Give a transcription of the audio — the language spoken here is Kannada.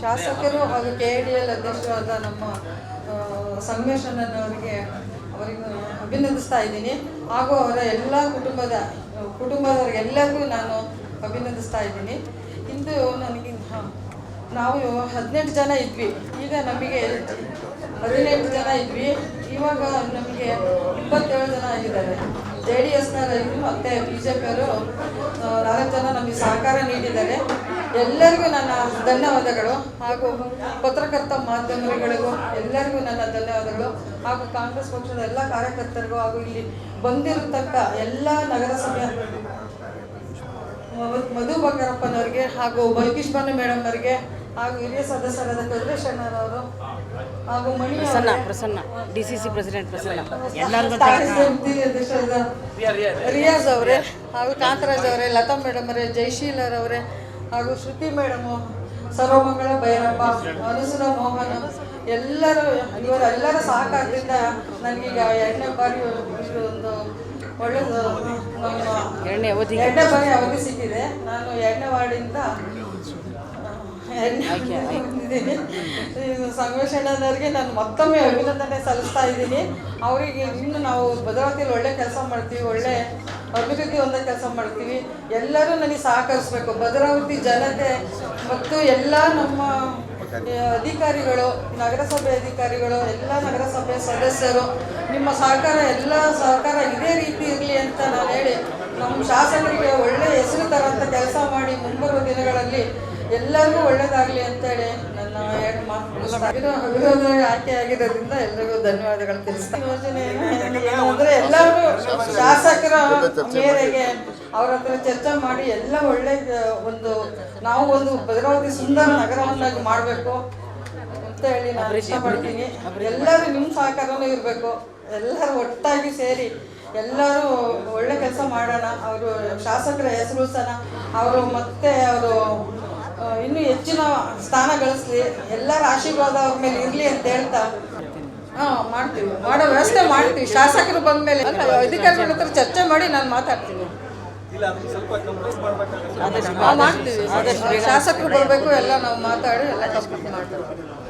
ಶಾಸಕರು ಹಾಗೂ KDL ಅಧ್ಯಕ್ಷರಾದ ನಮ್ಮ ಸಂಗಮೇಶ್ ಅಣ್ಣನವರಿಗೆ ಅಭಿನಂದಿಸ್ತಾ ಇದ್ದೀನಿ. ಹಾಗೂ ಅವರ ಎಲ್ಲ ಕುಟುಂಬದವರಿಗೆಲ್ಲರಿಗೂ ನಾನು ಅಭಿನಂದಿಸ್ತಾ ಇದ್ದೀನಿ. ಇಂದು ನನಗೆ ನಾವು 18 ಜನ ಇದ್ವಿ, ಈಗ ನಮಗೆ 18 ಜನ ಇದ್ವಿ, ಇವಾಗ ನಮಗೆ 27 ಜನ ಆಗಿದ್ದಾರೆ. JDSನವರು ಮತ್ತು BJPಯವರು 4 ಜನ ನಮಗೆ ಸಹಕಾರ ನೀಡಿದ್ದಾರೆ. ಎಲ್ಲರಿಗೂ ನನ್ನ ಧನ್ಯವಾದಗಳು. ಹಾಗೂ ಪತ್ರಕರ್ತ ಮಾಧ್ಯಮಗಳಿಗೂ ಎಲ್ಲರಿಗೂ ನನ್ನ ಧನ್ಯವಾದಗಳು. ಹಾಗೂ ಕಾಂಗ್ರೆಸ್ ಪಕ್ಷದ ಎಲ್ಲ ಕಾರ್ಯಕರ್ತರಿಗೂ ಹಾಗೂ ಇಲ್ಲಿ ಬಂದಿರತಕ್ಕ ಎಲ್ಲ ನಗರಸಭೆ ಮಧು ಬಂಗಾರಪ್ಪನವರಿಗೆ ಹಾಗೂ ಬಲ್ಕೀಶ್ ಬಾನು ಮೇಡಮ್ ಅವರಿಗೆ ಹಾಗೂ ಹಿರಿಯ ಸದಸ್ಯರಾದ ಕದ್ರೇಶ್ ಅಣ್ಣನವರು ಹಾಗೂ ಮಣಿ ಪ್ರಸನ್ನ DCC ಪ್ರೆಸಿಡೆಂಟ್ ರಿಯಾಜ್ ಅವರೇ ಹಾಗೂ ಕಾಂತರಾಜ್ ಅವರೇ, ಲತಾ ಮೇಡಮ್ ಅವರೇ, ಜಯಶೀಲರ್ ಅವರೇ ಹಾಗೂ ಶ್ರುತಿ ಮೇಡಮು, ಸರ್ವಮಂಗಳ ಭೈರಪ್ಪ, ಅನುಸುರ ಮೋಹನ್, ಇವರೆಲ್ಲರ ಸಹಕಾರದಿಂದ ನನಗೀಗ 2ನೇ ಬಾರಿ ಒಂದು ಒಳ್ಳೆಯದು ಎರಡನೇ ಬಾರಿ ಅವಧಿ ಸಿಕ್ಕಿದೆ. ನಾನು 2ನೇ ವಾರ್ಡಿಂದ ಸಂಗಮೇಶ್ ಅಣ್ಣನವರಿಗೆ ನಾನು ಮತ್ತೊಮ್ಮೆ ಅಭಿನಂದನೆ ಸಲ್ಲಿಸ್ತಾ ಇದ್ದೀನಿ. ಅವರಿಗೆ ಇನ್ನು ನಾವು ಭದ್ರಾವತಿಯಲ್ಲಿ ಒಳ್ಳೆ ಕೆಲಸ ಮಾಡ್ತೀವಿ, ಒಳ್ಳೆ ಅಭಿವೃದ್ಧಿ ಹೊಂದ ಕೆಲಸ ಮಾಡ್ತೀವಿ. ಎಲ್ಲರೂ ನನಗೆ ಸಹಕರಿಸಬೇಕು. ಭದ್ರಾವತಿ ಜನತೆ ಮತ್ತು ಎಲ್ಲ ನಮ್ಮ ಅಧಿಕಾರಿಗಳು, ನಗರಸಭೆ ಅಧಿಕಾರಿಗಳು, ಎಲ್ಲ ನಗರಸಭೆ ಸದಸ್ಯರು, ನಿಮ್ಮ ಸಹಕಾರ ಇದೇ ರೀತಿ ಇರಲಿ ಅಂತ ನಾನು ಹೇಳಿ, ನಮ್ಮ ಶಾಸಕರಿಗೆ ಒಳ್ಳೆ ಹೆಸರು ತರೋಂಥ ಕೆಲಸ ಮಾಡಿ ಮುಂಬರುವ ದಿನಗಳಲ್ಲಿ ಎಲ್ಲರಿಗೂ ಒಳ್ಳೇದಾಗಲಿ ಅಂತೇಳಿ ನನ್ನ 2 ಮಾತು ವಿರೋಧ ಆಯ್ಕೆಯಾಗಿರೋದ್ರಿಂದ ಎಲ್ಲರಿಗೂ ಧನ್ಯವಾದಗಳು ತಿಳಿಸ್ತೀನಿ. ಯೋಜನೆ ಅಂದರೆ ಎಲ್ಲರೂ ಶಾಸಕರ ಮೇರೆಗೆ ಅವ್ರ ಹತ್ರ ಚರ್ಚೆ ಮಾಡಿ ಎಲ್ಲ ಒಳ್ಳೆ ನಾವು ಒಂದು ಭದ್ರಾವತಿ ಸುಂದರ ನಗರವನ್ನಾಗಿ ಮಾಡಬೇಕು ಅಂತ ಹೇಳಿ ನಾನು ಇಷ್ಟಪಡ್ತೀನಿ. ಎಲ್ಲರೂ ನಿಮ್ಮ ಸಹಕಾರನೂ ಇರಬೇಕು. ಎಲ್ಲರೂ ಒಟ್ಟಾಗಿ ಸೇರಿ ಎಲ್ಲರೂ ಒಳ್ಳೆ ಕೆಲಸ ಮಾಡೋಣ. ಅವರು ಶಾಸಕರ ಹೆಸರು ಸಹ ಅವರು ಇನ್ನೂ ಹೆಚ್ಚಿನ ಸ್ಥಾನ ಗಳಿಸ್ಲಿ, ಎಲ್ಲರ ಆಶೀರ್ವಾದ ಅವ್ರ ಮೇಲೆ ಇರಲಿ ಅಂತ ಹೇಳ್ತಾ ಮಾಡ್ತೀವಿ, ಮಾಡೋ ವ್ಯವಸ್ಥೆ ಮಾಡ್ತೀವಿ. ಶಾಸಕರು ಬಂದ ಮೇಲೆ ಅಧಿಕಾರಿಗಳ ಹತ್ರ ಚರ್ಚೆ ಮಾಡಿ ನಾನು ಮಾತಾಡ್ತೀನಿ. ಮಾಡ್ತೀವಿ, ಶಾಸಕರು ಬರಬೇಕು, ಎಲ್ಲ ನಾವು ಮಾತಾಡಿ ಎಲ್ಲ ಕಂಪ್ಲೀಟ್ ಮಾಡ್ತೀವಿ.